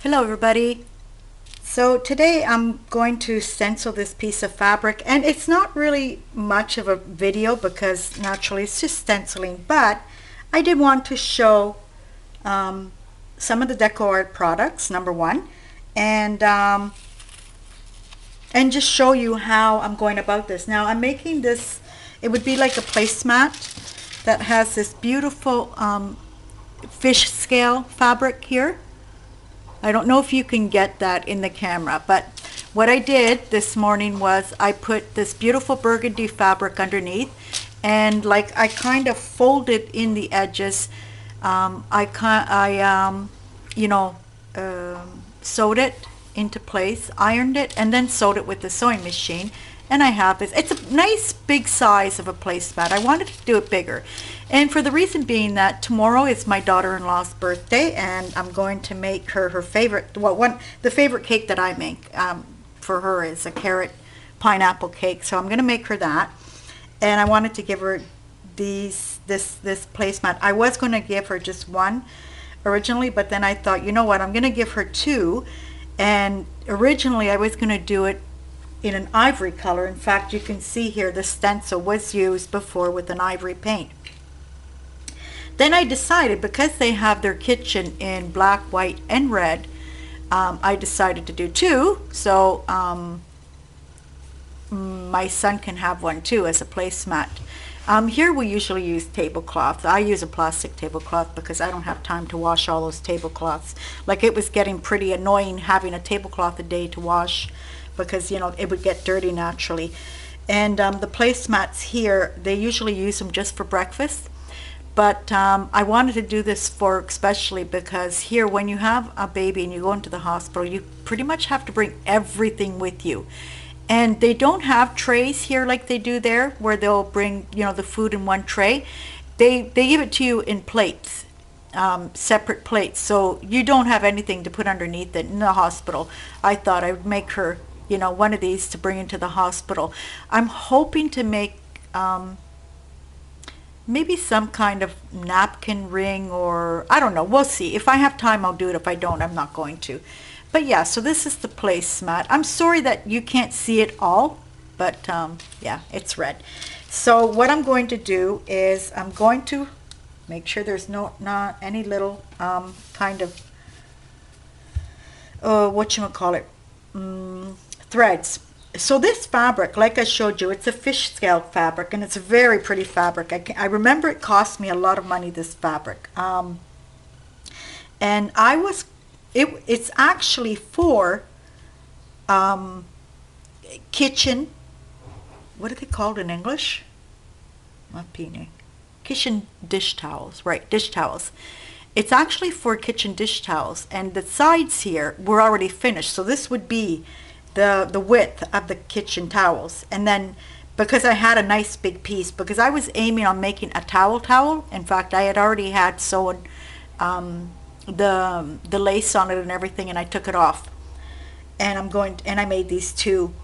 Hello everybody. So today I'm going to stencil this piece of fabric, and it's not really much of a video because naturally it's just stenciling, but I did want to show some of the Deco Art products, number one, and just show you how I'm going about this. Now I'm making this, it would be like a placemat that has this beautiful fish scale fabric here. I don't know if you can get that in the camera, but what I did this morning was I put this beautiful burgundy fabric underneath, and like I kind of folded in the edges. Sewed it into place, ironed it, and then sewed it with the sewing machine. And I have this. It's a nice big size of a placemat. I wanted to do it bigger, and for the reason being that tomorrow is my daughter-in-law's birthday, and I'm going to make her her favorite, the favorite cake that I make for her is a carrot pineapple cake. So I'm going to make her that, and I wanted to give her this placemat. I was going to give her just one originally, but then I thought, you know what, I'm going to give her two. And originally I was going to do it in an ivory color. In fact, you can see here the stencil was used before with an ivory paint. Then I decided, because they have their kitchen in black, white, and red, I decided to do two, so my son can have one too as a placemat. Here we usually use tablecloths. I use a plastic tablecloth because I don't have time to wash all those tablecloths. Like, it was getting pretty annoying having a tablecloth a day to wash, because you know it would get dirty naturally. And the placemats here, they usually use them just for breakfast, but I wanted to do this for especially because here, when you have a baby and you go into the hospital, you pretty much have to bring everything with you. And they don't have trays here like they do there, where they'll bring, you know, the food in one tray. They give it to you in plates, separate plates, so you don't have anything to put underneath it in the hospital. I thought I would make her, you know, one of these to bring into the hospital. I'm hoping to make maybe some kind of napkin ring, or I don't know, we'll see. If I have time, I'll do it. If I don't, I'm not going to. But yeah, so this is the placemat. I'm sorry that you can't see it all, but yeah, it's red. So what I'm going to do is I'm going to make sure there's not any little kind of whatchamacallit, threads. So this fabric, like I showed you, it's a fish scale fabric, and it's a very pretty fabric. I remember it cost me a lot of money, this fabric. And it's actually for kitchen, what are they called in English? Not peeing. Kitchen dish towels, right, dish towels. It's actually for kitchen dish towels, and the sides here were already finished, so this would be the width of the kitchen towels. And then, because I had a nice big piece, because I was aiming on making a towel. In fact, I had already had sewn the lace on it and everything, and I took it off, and I made these two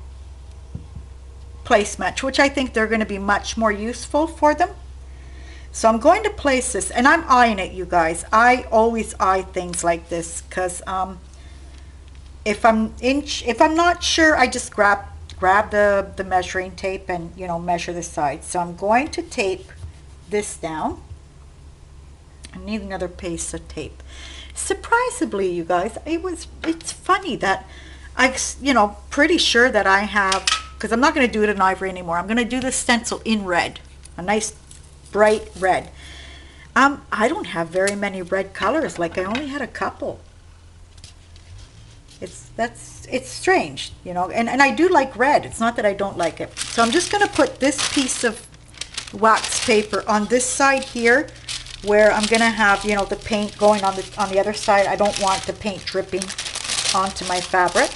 placemats, which I think they're going to be much more useful for them. So I'm going to place this, and I'm eyeing it, you guys. I always eye things like this, because if I'm not sure, I just grab the measuring tape and, you know, measure the sides. So I'm going to tape this down. I need another piece of tape. Surprisingly, you guys, it's funny that pretty sure that I have, because I'm not going to do it in ivory anymore. I'm going to do the stencil in red, a nice bright red. I don't have very many red colors. Like, I only had a couple. It's strange, you know, and I do like red. It's not that I don't like it. So I'm just going to put this piece of wax paper on this side here, where I'm going to have, you know, the paint going on the other side. I don't want the paint dripping onto my fabric.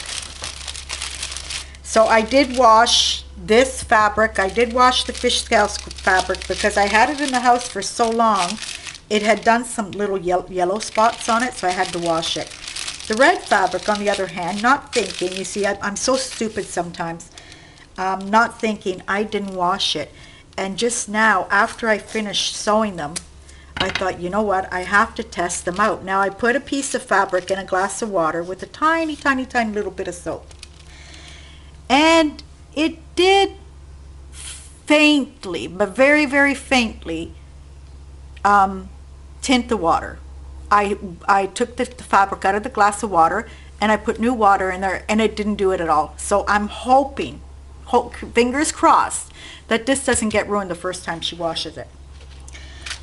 So I did wash this fabric. I did wash the fish scale fabric because I had it in the house for so long. It had done some little yellow spots on it, so I had to wash it. The red fabric, on the other hand, not thinking, you see, I'm so stupid sometimes, not thinking, I didn't wash it. And just now, after I finished sewing them, I thought, you know what, I have to test them out. Now I put a piece of fabric in a glass of water with a tiny, tiny, tiny little bit of soap. And it did faintly, but very, very faintly, tint the water. I took the fabric out of the glass of water and I put new water in there, and it didn't do it at all. So I'm hoping, fingers crossed, that this doesn't get ruined the first time she washes it.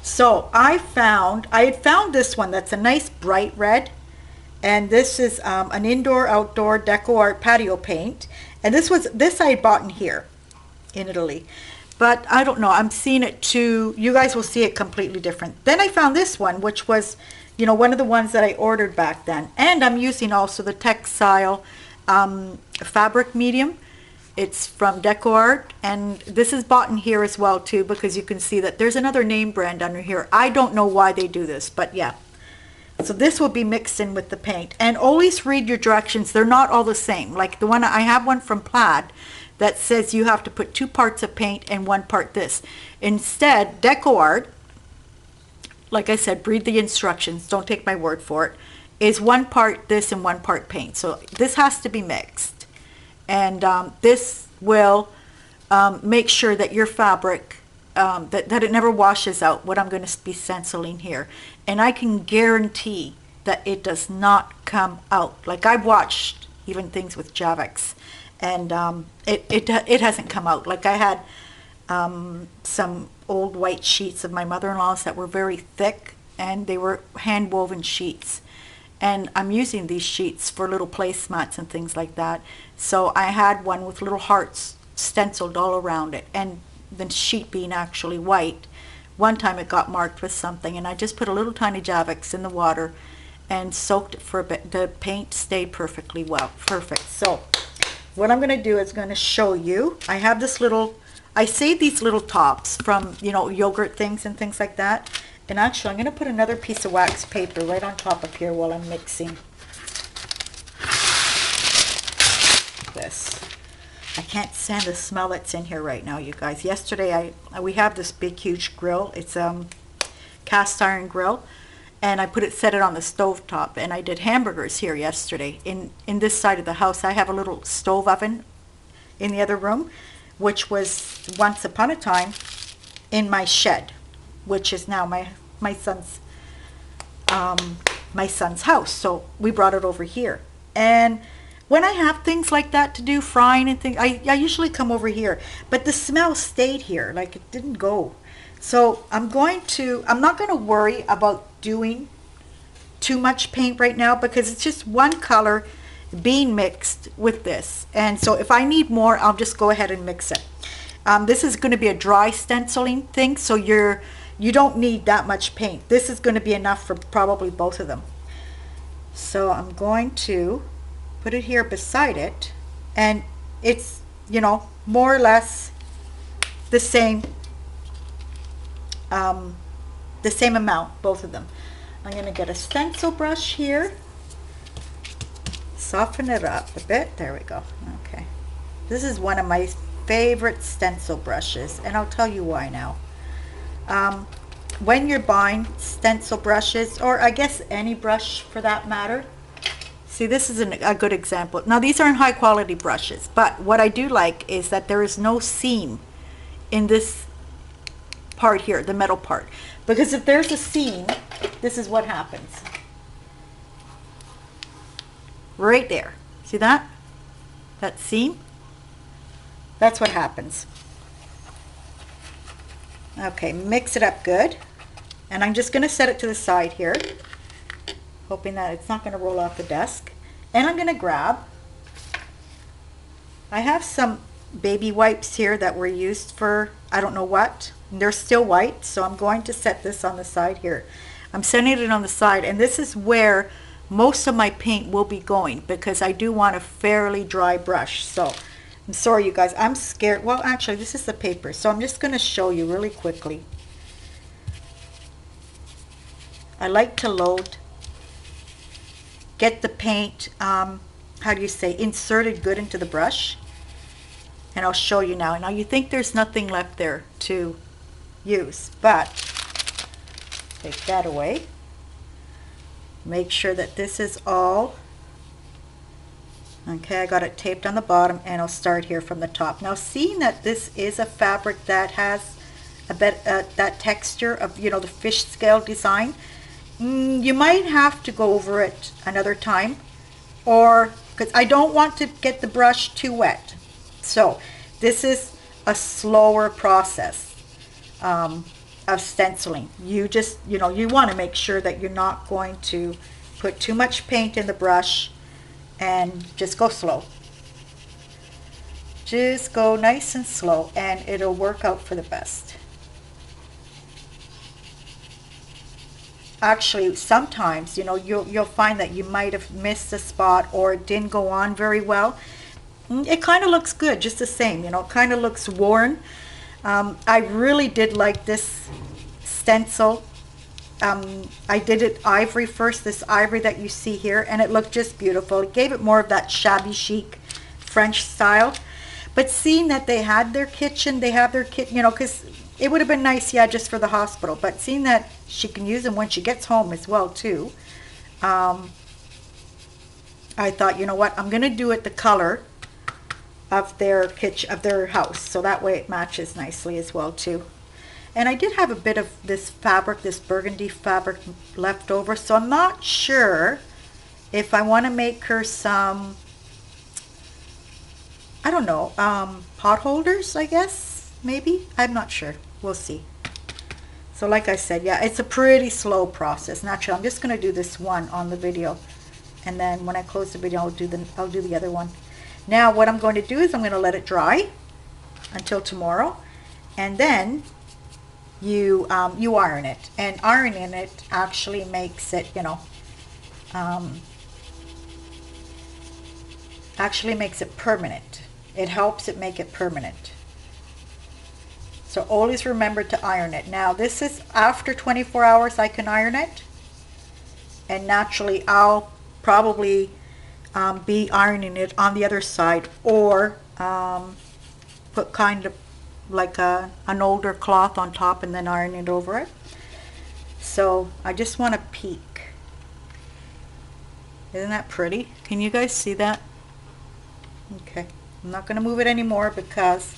So I had found this one that's a nice bright red, and this is an indoor-outdoor Deco Art patio paint, and this I had bought in here in Italy, but I don't know, I'm seeing it too, you guys will see it completely different. Then I found this one, which was, you know, one of the ones that I ordered back then, and I'm using also the textile fabric medium. It's from Deco Art, and this is bought in here as well too, because you can see that there's another name brand under here. I don't know why they do this, but yeah. So this will be mixed in with the paint, and always read your directions. They're not all the same. Like the one I have one from Plaid that says you have to put 2 parts of paint and 1 part this. Instead, Deco Art, like I said, read the instructions, don't take my word for it, is 1 part this and 1 part paint. So this has to be mixed. And this will make sure that your fabric, that it never washes out, what I'm going to be stenciling here. And I can guarantee that it does not come out. Like I've watched even things with Javex, and it hasn't come out. Like I had some old white sheets of my mother-in-law's that were very thick, and they were hand woven sheets. And I'm using these sheets for little placemats and things like that. So I had one with little hearts stenciled all around it, and the sheet being actually white. One time it got marked with something, and I just put a little tiny Javex in the water and soaked it for a bit. The paint stayed perfectly well, perfect. So what I'm going to do is going to show you. I have this little, I saved these little tops from, you know, yogurt things and things like that. And actually, I'm going to put another piece of wax paper right on top of here while I'm mixing this. I can't stand the smell that's in here right now, you guys. Yesterday, we have this big, huge grill. It's a cast iron grill, and I set it on the stove top, and I did hamburgers here yesterday. In this side of the house, I have a little stove oven in the other room, which was once upon a time in my shed, which is now my son's house. So we brought it over here. And when I have things like that to do, frying and things, I usually come over here. But the smell stayed here, like it didn't go. So I'm not going to worry about doing too much paint right now, because it's just one color being mixed with this. And so if I need more, I'll just go ahead and mix it. This is going to be a dry stenciling thing, so you don't need that much paint. This is going to be enough for probably both of them. So I'm going to put it here beside it, and it's, you know, more or less the same amount, both of them. I'm going to get a stencil brush here, soften it up a bit. There we go. Okay, this is one of my favorite stencil brushes, and I'll tell you why now. When you're buying stencil brushes, or I guess any brush for that matter, see, this is a good example. Now these aren't high quality brushes, but what I do like is that there is no seam in this part here, the metal part, because if there's a seam, this is what happens right there. See that seam? That's what happens. Okay, mix it up good, and I'm just going to set it to the side here, hoping that it's not going to roll off the desk. And I'm going to grab, I have some baby wipes here that were used for I don't know what. They're still white, so I'm going to set this on the side here. I'm setting it on the side, and this is where most of my paint will be going, because I do want a fairly dry brush. So I'm sorry, you guys, I'm scared. Well, actually, this is the paper, so I'm just going to show you really quickly. I like to load, get the paint, how do you say, inserted good into the brush. And I'll show you now. Now you think there's nothing left there to use, but Take that away. Make sure that this is all okay. I got it taped on the bottom, and I'll start here from the top. Now, seeing that this is a fabric that has a bit that texture of, you know, the fish scale design, you might have to go over it another time, or because I don't want to get the brush too wet. So this is a slower process of stenciling. You just, you know, you want to make sure that you're not going to put too much paint in the brush, and just go slow. Just go nice and slow, and it'll work out for the best. Actually, sometimes, you know, you'll find that you might have missed a spot, or it didn't go on very well. It kind of looks good just the same, you know, it kind of looks worn. I really did like this stencil. I did it ivory first, this ivory that you see here, and it looked just beautiful. It gave it more of that shabby chic French style. But seeing that they had their kitchen, they have their kit, you know, because it would have been nice, yeah, just for the hospital. But seeing that she can use them when she gets home as well too, I thought, you know what, I'm gonna do it the color of their kitchen, of their house, so that way it matches nicely as well too. And I did have a bit of this fabric, this burgundy fabric left over, so I'm not sure if I want to make her some, I don't know, pot holders, I guess, maybe. I'm not sure. We'll see. So like I said, yeah, it's a pretty slow process. Naturally, I'm just going to do this one on the video, and then when I close the video, I'll do the other one. Now what I'm going to do is I'm going to let it dry until tomorrow, and then you iron it. And ironing it actually makes it, you know, actually makes it permanent. It helps it make it permanent. So always remember to iron it. Now this is after 24 hours I can iron it, and naturally I'll probably be ironing it on the other side, or put kind of like an older cloth on top and then iron it over it. So I just want to peek. Isn't that pretty? Can you guys see that? Okay, I'm not going to move it anymore because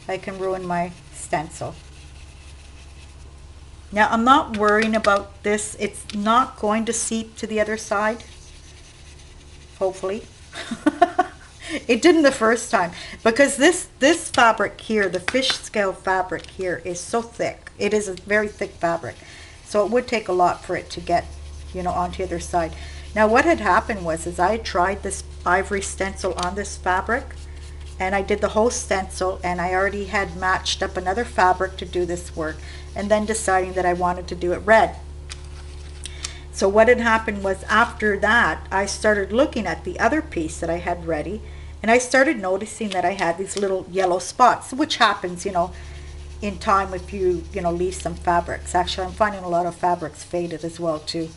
I can ruin my stencil. Now I'm not worrying about this. It's not going to seep to the other side, hopefully. It didn't the first time, because this fabric here, the fish scale fabric here, is so thick. It is a very thick fabric, so it would take a lot for it to get, you know, onto the other side. Now what had happened was, is I tried this ivory stencil on this fabric, and I did the whole stencil, and I already had matched up another fabric to do this work, and then deciding that I wanted to do it red. So what had happened was, after that I started looking at the other piece that I had ready, and I started noticing that I had these little yellow spots, which happens, you know, in time if you know, leave some fabrics. Actually, I'm finding a lot of fabrics faded as well too.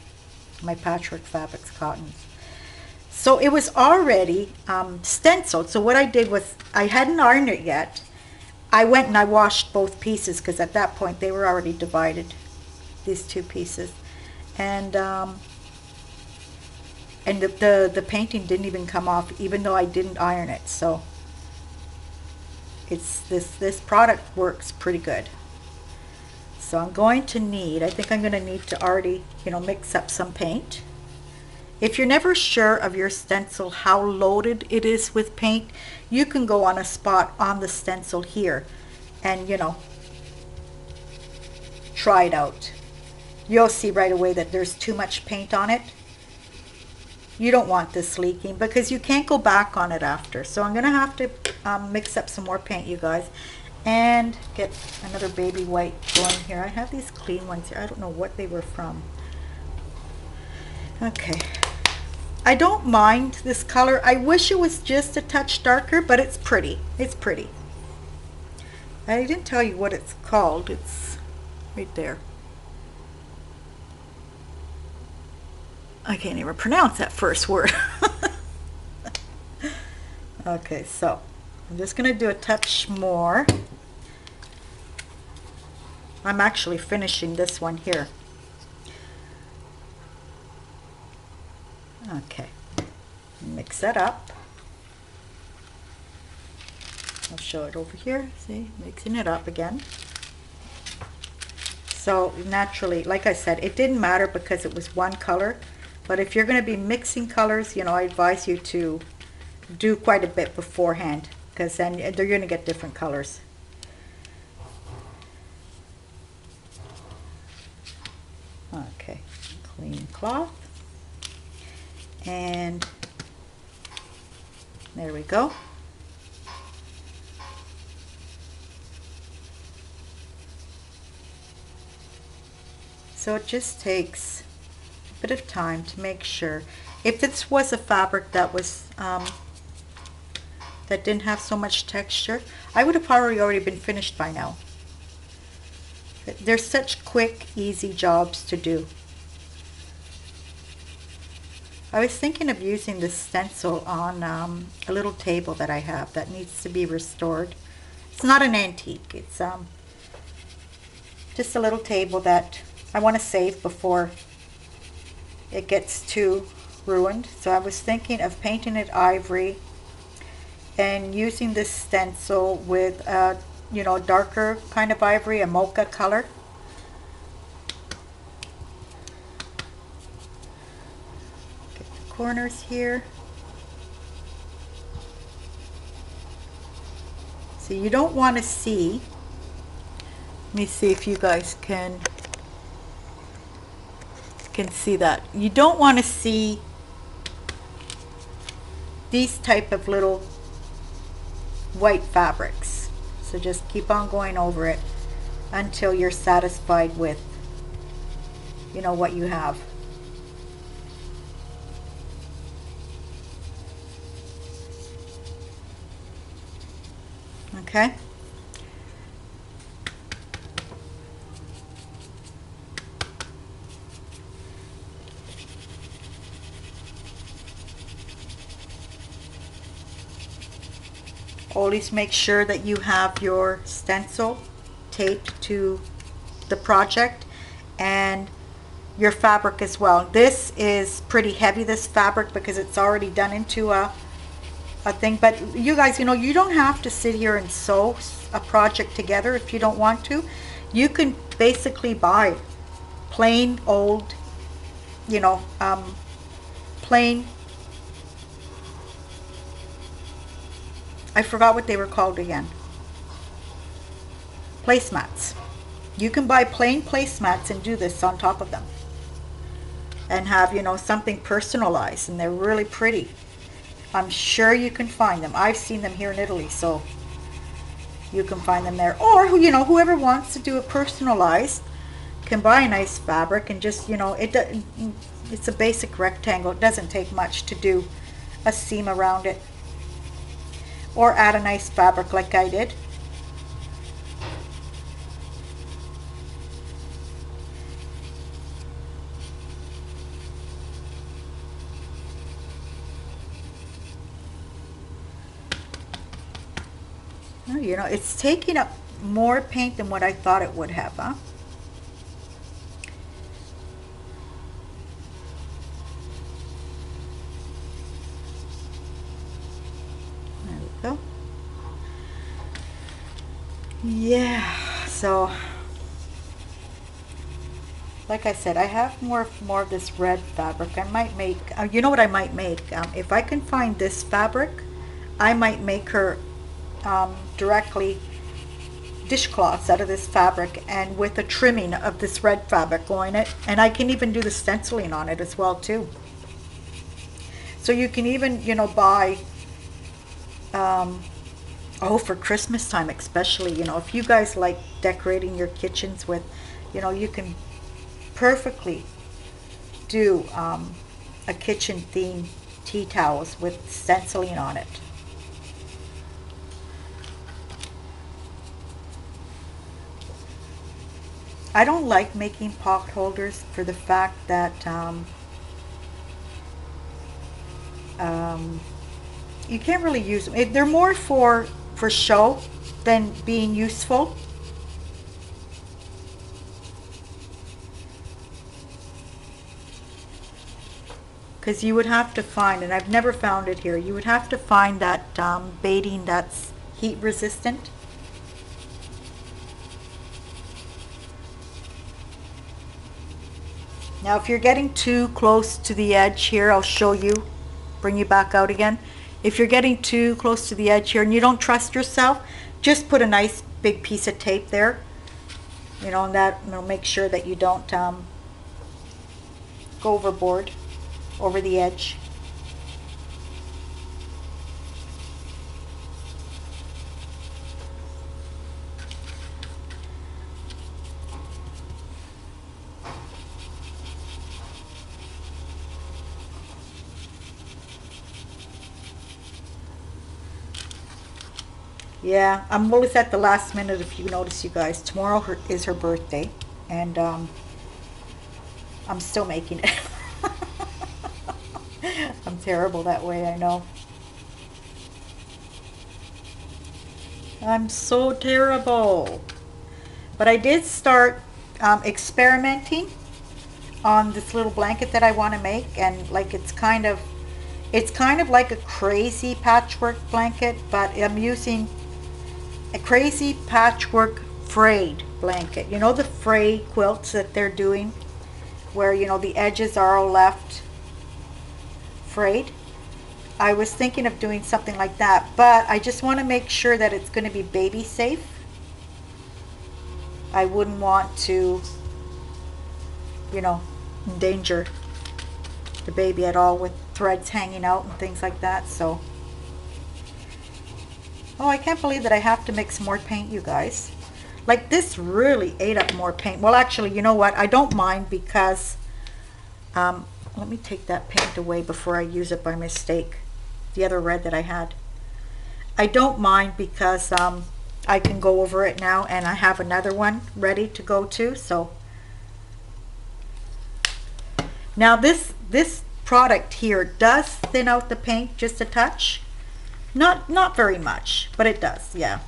My patchwork fabrics, cottons. So it was already stenciled. So what I did was, I hadn't ironed it yet. I went and I washed both pieces, because at that point they were already divided, these two pieces. And the painting didn't even come off, even though I didn't iron it. So it's this product works pretty good. So I'm going to need, I think I'm going to need to already, you know, mix up some paint. If you're never sure of your stencil, how loaded it is with paint, you can go on a spot on the stencil here and, you know, try it out. You'll see right away that there's too much paint on it. You don't want this leaking, because you can't go back on it after. So I'm gonna have to mix up some more paint, you guys, and get another baby white going here. I have these clean ones here. I don't know what they were from. Okay, I don't mind this color. I wish it was just a touch darker, but it's pretty. It's pretty. I didn't tell you what it's called. It's right there. I can't even pronounce that first word. Okay, so I'm just going to do a touch more. I'm actually finishing this one here. Okay, mix that up. I'll show it over here. See, mixing it up again. So naturally, like I said, it didn't matter because it was one color. But if you're going to be mixing colors, you know, I advise you to do quite a bit beforehand, because then they're going to get different colors. Okay, clean cloth. And there we go. So it just takes a bit of time to make sure. If this was a fabric that was that didn't have so much texture, I would have probably already been finished by now. They're such quick, easy jobs to do. I was thinking of using this stencil on a little table that I have that needs to be restored. It's not an antique. It's just a little table that I want to save before it gets too ruined. So I was thinking of painting it ivory and using this stencil with you know, darker kind of ivory, a mocha color. Get the corners here. So you don't want to see, let me see if you guys can see that. You don't want to see these type of little white fabrics. So just keep on going over it until you're satisfied with, you know, what you have. Okay. Always make sure that you have your stencil taped to the project and your fabric as well. This is pretty heavy, this fabric, because it's already done into a thing. But you guys, you know, you don't have to sit here and sew a project together if you don't want to. You can basically buy plain old, you know, plain, I forgot what they were called again. Placemats. You can buy plain placemats and do this on top of them. And have, you know, something personalized, and they're really pretty. I'm sure you can find them. I've seen them here in Italy, so you can find them there. Or, you know, whoever wants to do it personalized can buy a nice fabric and just, you know, it's a basic rectangle. It doesn't take much to do a seam around it. Or add a nice fabric like I did. Oh, you know, it's taking up more paint than what I thought it would have, huh? Go. Yeah, so like I said, I have more of this red fabric. I might make, you know what I might make? If I can find this fabric, I might make her directly dishcloths out of this fabric, and with a trimming of this red fabric going it, and I can even do the stenciling on it as well too. So you can even, you know, buy oh, for Christmas time especially, you know, if you guys like decorating your kitchens with, you know, you can perfectly do a kitchen theme tea towels with stenciling on it. I don't like making pot holders for the fact that you can't really use them. They're more for show than being useful. because you would have to find, and I've never found it here, you would have to find that beading that's heat resistant. Now if you're getting too close to the edge here, I'll show you, bring you back out again. If you're getting too close to the edge here and you don't trust yourself, just put a nice big piece of tape there, you know, and that'll make sure that you don't go overboard, over the edge. Yeah, I'm always at the last minute, if you notice, you guys. Tomorrow is her birthday, and I'm still making it. I'm terrible that way, I know. I'm so terrible. But I did start experimenting on this little blanket that I want to make, and like it's kind of like a crazy patchwork blanket, but I'm using a crazy patchwork frayed blanket. You know the fray quilts that they're doing, where you know the edges are all left frayed? I was thinking of doing something like that, but I just want to make sure that it's going to be baby safe. I wouldn't want to, you know, endanger the baby at all with threads hanging out and things like that. So, oh, I can't believe that I have to mix more paint, you guys. Like, this really ate up more paint. Well, actually, you know what? I don't mind, because let me take that paint away before I use it by mistake. The other red that I had. I don't mind, because I can go over it now, and I have another one ready to go to. So now this product here does thin out the paint just a touch. Not very much, but it does, yeah.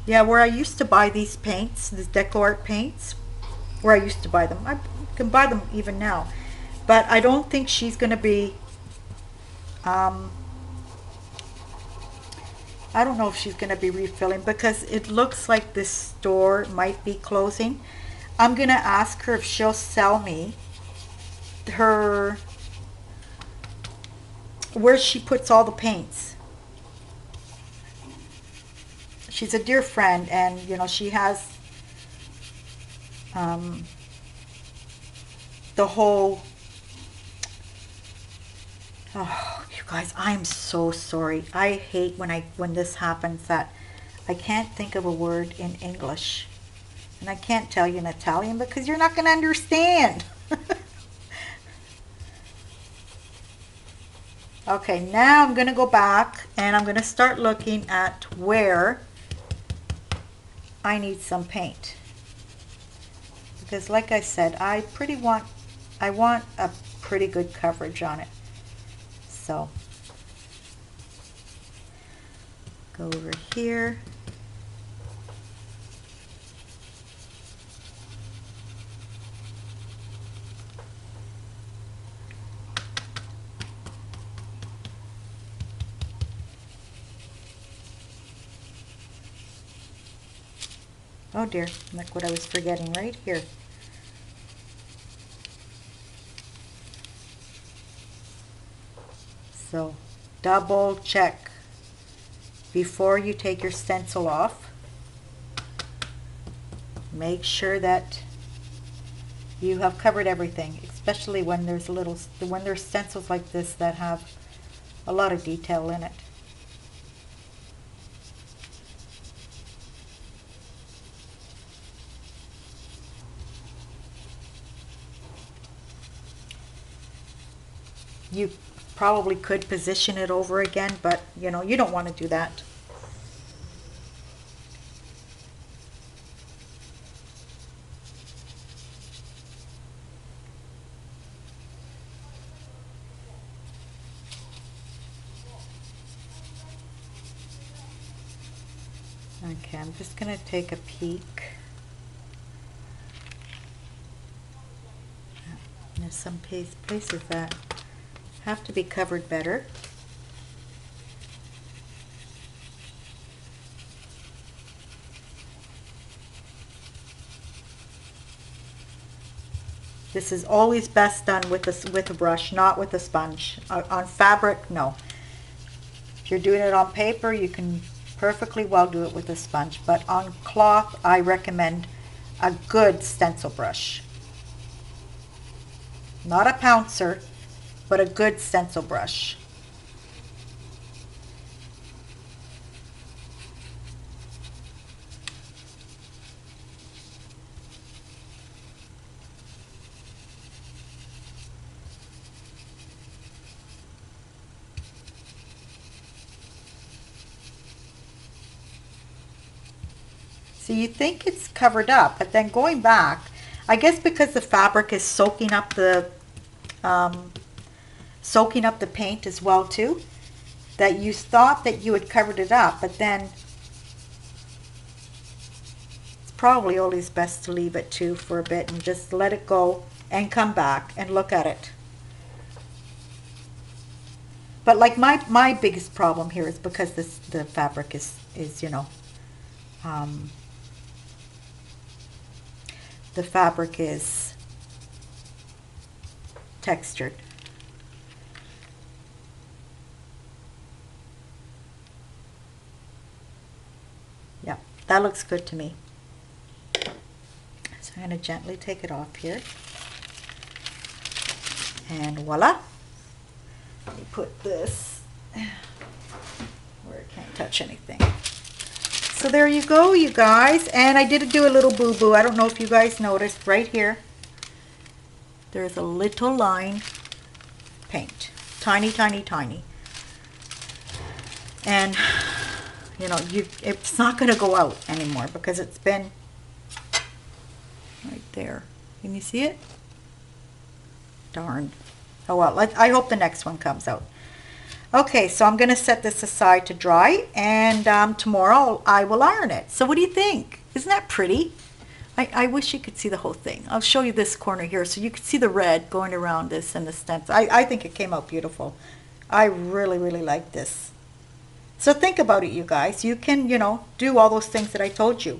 Yeah, where I used to buy these paints, these Deco Art paints, where I used to buy them, I can buy them even now, but I don't think she's going to be, I don't know if she's going to be refilling, because it looks like this store might be closing. I'm going to ask her if she'll sell me her, where she puts all the paints. She's a dear friend, and you know, she has the whole, oh, you guys, I am so sorry. I hate when this happens, that I can't think of a word in English, and I can't tell you in Italian because you're not going to understand. Okay, now I'm going to go back and I'm going to start looking at where I need some paint, because like I said, I want a pretty good coverage on it. So go over here. Oh dear, look what I was forgetting right here. So double check before you take your stencil off. Make sure that you have covered everything, especially when there's stencils like this that have a lot of detail in it. You probably could position it over again, but you know, you don't want to do that. Okay, I'm just going to take a peek. There's some places that have to be covered better. This is always best done with a brush, not with a sponge. On fabric, no. If you're doing it on paper, you can perfectly well do it with a sponge. But on cloth, I recommend a good stencil brush. Not a pouncer, but a good stencil brush. So you think it's covered up, but then going back, I guess because the fabric is soaking up the paint as well too, that you thought that you had covered it up, but then it's probably always best to leave it too for a bit and just let it go and come back and look at it. But like my biggest problem here is because the fabric is you know, the fabric is textured. Yeah, that looks good to me. So I'm going to gently take it off here. And voila. Let me put this where it can't touch anything. So there you go, you guys. And I did do a little boo-boo. I don't know if you guys noticed right here. There's a little line paint. Tiny, tiny, tiny. And, you know, it's not going to go out anymore because it's been right there. Can you see it? Darn. Oh well, I hope the next one comes out. Okay, so I'm going to set this aside to dry, and tomorrow I will iron it. So what do you think? Isn't that pretty? I wish you could see the whole thing. I'll show you this corner here so you can see the red going around this and the stencil. I think it came out beautiful. I really, really like this. So think about it, you guys. You can, you know, do all those things that I told you.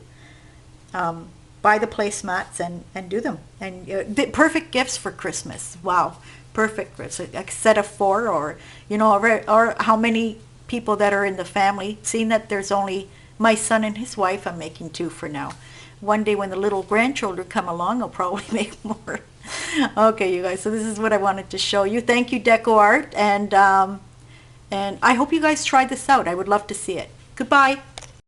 Buy the placemats and do them. And the perfect gifts for Christmas. Wow. Perfect. It's a set of 4, or you know, or how many people that are in the family. Seeing that there's only my son and his wife, I'm making 2 for now. One day when the little grandchildren come along, I'll probably make more. Okay, you guys. So this is what I wanted to show you. Thank you, Deco Art, and I hope you guys try this out. I would love to see it. Goodbye.